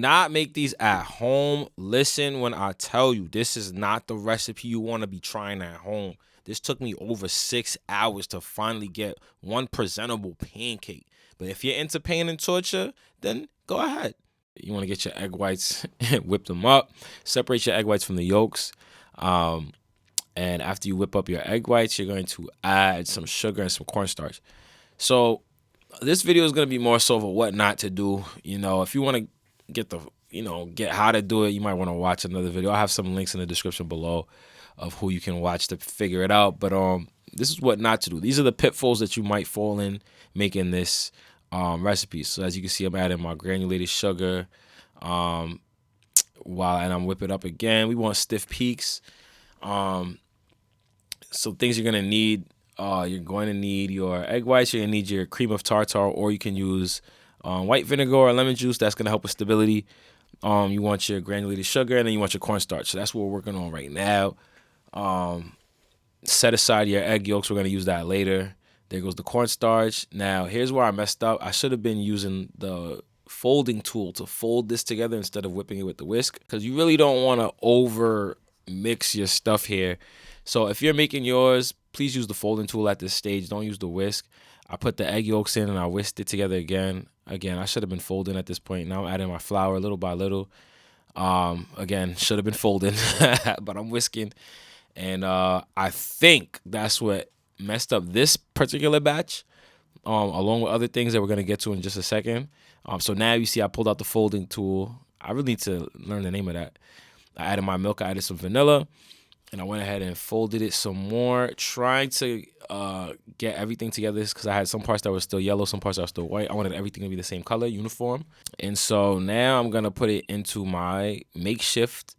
not make these at home. Listen when I tell you, this is not the recipe you want to be trying at home. This took me over 6 hours to finally get one presentable pancake. But if you're into pain and torture, then go ahead. You want to get your egg whites, whip them up, separate your egg whites from the yolks. And after you whip up your egg whites, you're going to add some sugar and some cornstarch. So this video is going to be more so of a what not to do. If you want to get how to do it, you might want to watch another video. I'll have some links in the description below of who you can watch to figure it out. But this is what not to do. These are the pitfalls that you might fall in making this recipe. So as you can see, I'm adding my granulated sugar and I'm whipping it up again. We want stiff peaks. So things you're going to need, you're going to need your egg whites. You're going to need your cream of tartar, or you can use white vinegar or lemon juice. That's going to help with stability. You want your granulated sugar, and then you want your cornstarch. So that's what we're working on right now. Set aside your egg yolks. We're going to use that later. There goes the cornstarch. Now, here's where I messed up. I should have been using the folding tool to fold this together instead of whipping it with the whisk, because you really don't want to over mix your stuff here. So if you're making yours, please use the folding tool at this stage. Don't use the whisk. I put the egg yolks in and I whisked it together again. I should have been folding at this point. Now I'm adding my flour little by little. Again, should have been folding, but I'm whisking. And I think that's what messed up this particular batch, along with other things that we're going to get to in just a second. So now you see I pulled out the folding tool. I really need to learn the name of that. I added my milk. I added some vanilla. And I went ahead and folded it some more, trying to get everything together, because I had some parts that were still yellow, some parts that were still white. I wanted everything to be the same color, uniform. And so now I'm going to put it into my makeshift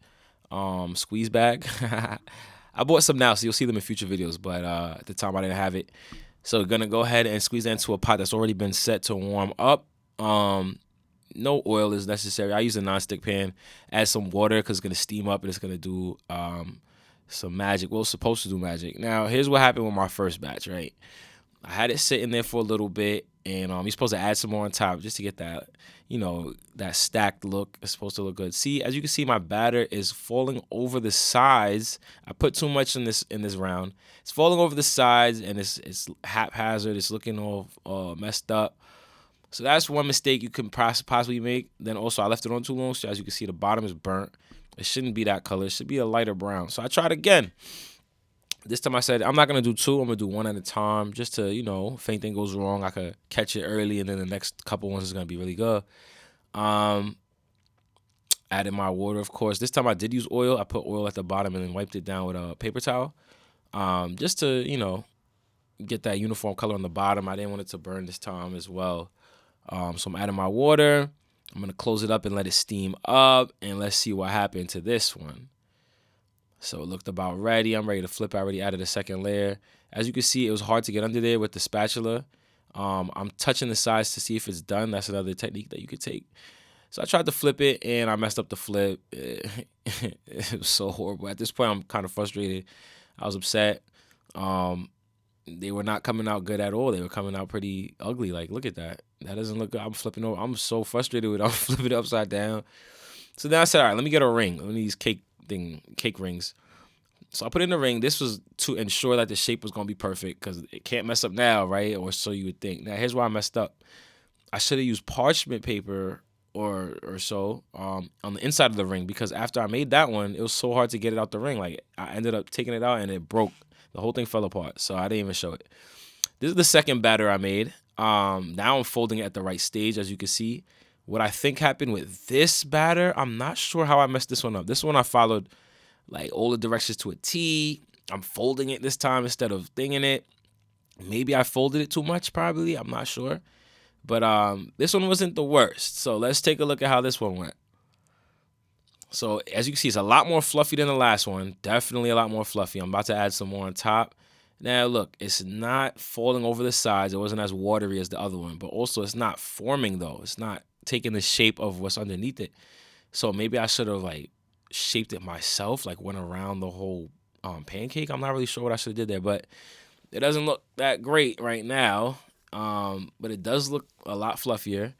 squeeze bag. I bought some now, so you'll see them in future videos, but at the time I didn't have it. So we're going to go ahead and squeeze that into a pot that's already been set to warm up. No oil is necessary. I use a nonstick pan. Add some water because it's going to steam up and it's going to do some magic. Well, it's supposed to do magic. Now, here's what happened with my first batch, right? I had it sitting there for a little bit, and you're supposed to add some more on top just to get that, that stacked look. It's supposed to look good. See, as you can see, my batter is falling over the sides. I put too much in this round. It's falling over the sides, and it's haphazard. It's looking all messed up. So that's one mistake you can possibly make. Then also, I left it on too long, so as you can see, the bottom is burnt. It shouldn't be that color. It should be a lighter brown. So I tried again. This time I said, I'm not going to do two. I'm going to do one at a time, just to, if anything goes wrong, I could catch it early, and then the next couple ones is going to be really good. Added my water, of course. This time I did use oil. I put oil at the bottom and then wiped it down with a paper towel, just to, get that uniform color on the bottom. I didn't want it to burn this time as well. So I'm adding my water. I'm going to close it up and let it steam up, and let's see what happened to this one. So it looked about ready. I'm ready to flip. I already added a second layer. As you can see, it was hard to get under there with the spatula. I'm touching the sides to see if it's done. That's another technique that you could take. So I tried to flip it, and I messed up the flip. It was so horrible. At this point, I'm kind of frustrated. I was upset. They were not coming out good at all. They were coming out pretty ugly. Like, look at that. That doesn't look good. I'm flipping over. I'm so frustrated with it. I'm flipping it upside down. So then I said, all right, let me get a ring. Let me use cake rings. So I put in the ring. This was to ensure that the shape was going to be perfect, because it can't mess up now, right? Or so you would think. Now, here's why I messed up. I should have used parchment paper or so on the inside of the ring, because after I made that one, it was so hard to get it out the ring. Like, I ended up taking it out, and it broke. The whole thing fell apart, so I didn't even show it. This is the second batter I made. Now I'm folding it at the right stage, as you can see. What I think happened with this batter, I'm not sure how I messed this one up. This one I followed like all the directions to a T. I'm folding it this time instead of thinging it. Maybe I folded it too much, probably. I'm not sure. But this one wasn't the worst. So let's take a look at how this one went. So as you can see, it's a lot more fluffy than the last one. Definitely a lot more fluffy. I'm about to add some more on top. Now, look, it's not falling over the sides. It wasn't as watery as the other one. But also, it's not forming, though. It's not taking the shape of what's underneath it. So maybe I should have, like, shaped it myself, like went around the whole pancake. I'm not really sure what I should have did there. But it doesn't look that great right now. But it does look a lot fluffier.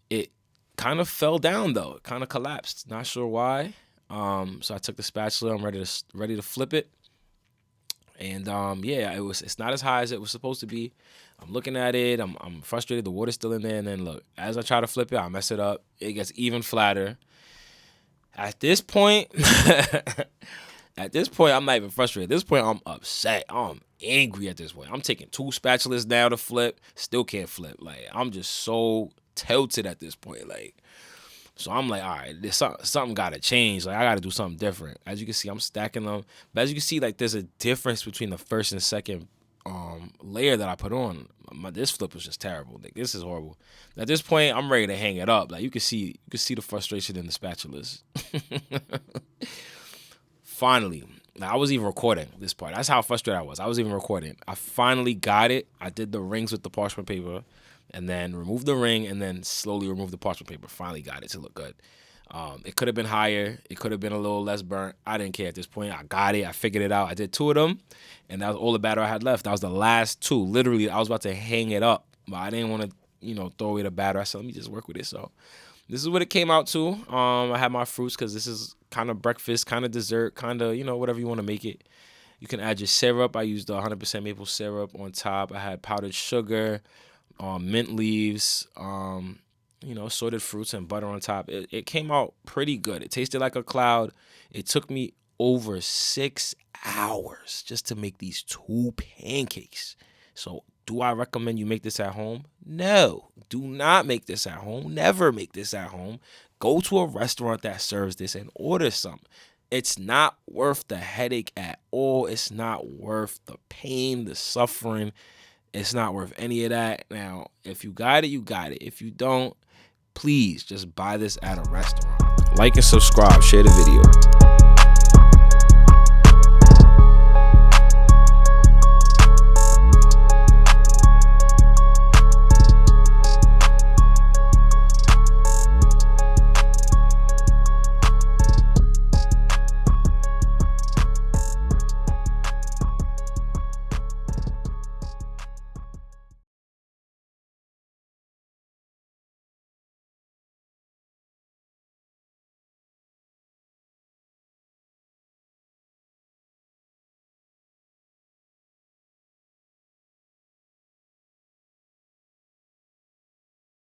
It kind of fell down though. It kind of collapsed. Not sure why. So I took the spatula. I'm ready to flip it. And yeah, it's not as high as it was supposed to be. I'm looking at it. I'm frustrated. The water's still in there. And then look, as I try to flip it, I mess it up. It gets even flatter. At this point, I'm not even frustrated. At this point, I'm upset. I'm angry at this point. I'm taking 2 spatulas now to flip. Still can't flip. Like, I'm just so tilted at this point. Like, so I'm like, all right, there's something got to change. Like, I got to do something different. As you can see, I'm stacking them. But as you can see, like, there's a difference between the first and second layer that I put on. This flip was just terrible. Like, this is horrible. At this point, I'm ready to hang it up. Like, you can see the frustration in the spatulas. Finally, now I was even recording this part. That's how frustrated I was. I was even recording. I finally got it. I did the rings with the parchment paper, and then removed the ring, and then slowly removed the parchment paper. Finally got it to look good. It could have been higher. It could have been a little less burnt. I didn't care at this point. I got it. I figured it out. I did 2 of them, and that was all the batter I had left. That was the last 2. Literally, I was about to hang it up, but I didn't want to, throw away the batter. I said, let me just work with it. So this is what it came out to. I had my fruits because this is kind of breakfast, kind of dessert, kind of, whatever you want to make it. You can add your syrup. I used 100% maple syrup on top. I had powdered sugar, mint leaves, assorted fruits and butter on top. It came out pretty good. It tasted like a cloud. It took me over 6 hours just to make these 2 pancakes. So do I recommend you make this at home? No, do not make this at home. Never make this at home. Go to a restaurant that serves this and order some. It's not worth the headache at all. It's not worth the pain, the suffering. It's not worth any of that. Now, if you got it, you got it. If you don't, please just buy this at a restaurant. Like and subscribe. Share the video.